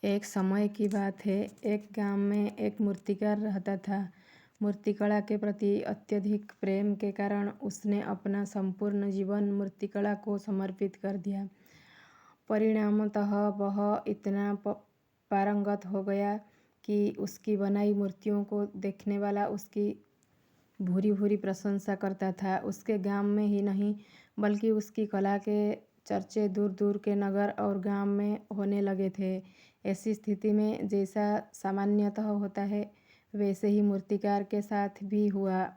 एक समय की बात है। एक गांव में एक मूर्तिकार रहता था। मूर्तिकला के प्रति अत्यधिक प्रेम के कारण उसने अपना संपूर्ण जीवन मूर्तिकला को समर्पित कर दिया। परिणामतः वह इतना पारंगत हो गया कि उसकी बनाई मूर्तियों को देखने वाला उसकी भूरी भूरी प्रशंसा करता था। उसके गांव में ही नहीं बल्कि उसकी कला के चर्चे दूर दूर के नगर और गांव में होने लगे थे। ऐसी स्थिति में जैसा सामान्यतः होता है वैसे ही मूर्तिकार के साथ भी हुआ।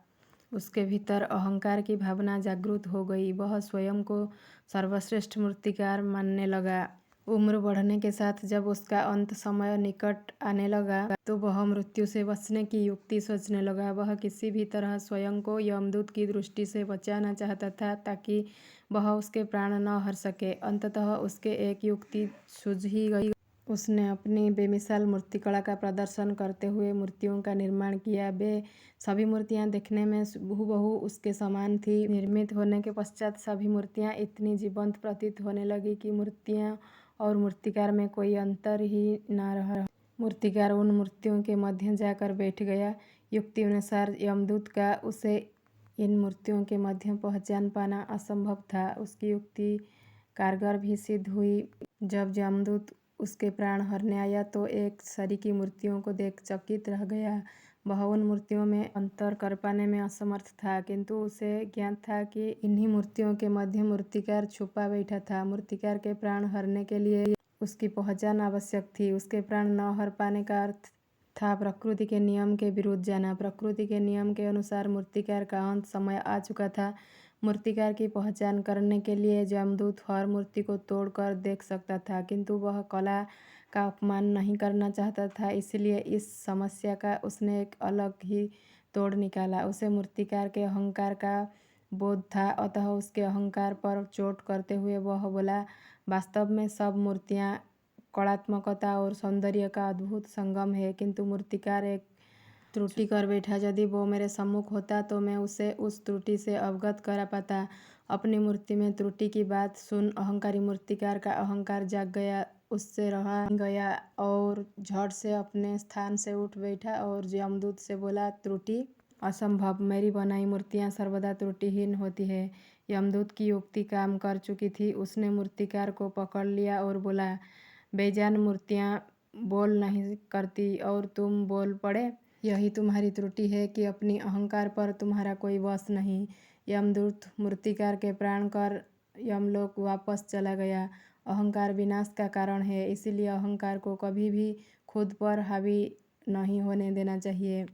उसके भीतर अहंकार की भावना जागृत हो गई। वह स्वयं को सर्वश्रेष्ठ मूर्तिकार मानने लगा। उम्र बढ़ने के साथ जब उसका अंत समय निकट आने लगा तो वह मृत्यु से बचने की युक्ति सोचने लगा। वह किसी भी तरह स्वयं को यमदूत की दृष्टि से बचाना चाहता था ताकि वह उसके प्राण न हर सके। अंततः उसके एक युक्ति सूझ ही गई। उसने अपनी बेमिसाल मूर्तिकला का प्रदर्शन करते हुए मूर्तियों का निर्माण किया। वे सभी मूर्तियां देखने में हूबहू उसके समान थी। निर्मित होने के पश्चात सभी मूर्तियां इतनी जीवंत प्रतीत होने लगी कि मूर्तियां और मूर्तिकार में कोई अंतर ही न रहा। मूर्तिकार उन मूर्तियों के मध्य जाकर बैठ गया। युक्ति अनुसार यमदूत का उसे इन मूर्तियों के मध्य पहचान पाना असंभव था। उसकी युक्ति कारगर भी सिद्ध हुई। जब यमदूत उसके प्राण हरने आया तो एक शरीकी मूर्तियों को देख चकित रह गया। वह उन मूर्तियों में अंतर कर पाने में असमर्थ था, किंतु उसे ज्ञात था कि इन्हीं मूर्तियों के मध्य मूर्तिकार छुपा बैठा था। मूर्तिकार के प्राण हरने के लिए उसकी पहचान आवश्यक थी। उसके प्राण न हर पाने का अर्थ था प्रकृति के नियम के विरुद्ध जाना। प्रकृति के नियम के अनुसार मूर्तिकार का अंत समय आ चुका था। मूर्तिकार की पहचान करने के लिए यमदूत हर मूर्ति को तोड़कर देख सकता था, किंतु वह कला का अपमान नहीं करना चाहता था। इसलिए इस समस्या का उसने एक अलग ही तोड़ निकाला। उसे मूर्तिकार के अहंकार का बोध था, अतः उसके अहंकार पर चोट करते हुए वह बोला, वास्तव में सब मूर्तियाँ कलात्मकता और सौंदर्य का अद्भुत संगम है, किंतु मूर्तिकार एक त्रुटि कर बैठा। यदि वो मेरे सम्मुख होता तो मैं उसे उस त्रुटि से अवगत करा पाता। अपनी मूर्ति में त्रुटि की बात सुन अहंकारी मूर्तिकार का अहंकार जाग गया। उससे रहा गया और झट से अपने स्थान से उठ बैठा और यमदूत से बोला, त्रुटि असंभव। मेरी बनाई मूर्तियाँ सर्वदा त्रुटिहीन होती है। यमदूत की युक्ति काम कर चुकी थी। उसने मूर्तिकार को पकड़ लिया और बोला, बेजान मूर्तियाँ बोल नहीं करती और तुम बोल पड़े। यही तुम्हारी त्रुटि है कि अपनी अहंकार पर तुम्हारा कोई वश नहीं। यमदूत मूर्तिकार के प्राण कर यमलोक वापस चला गया। अहंकार विनाश का कारण है, इसीलिए अहंकार को कभी भी खुद पर हावी नहीं होने देना चाहिए।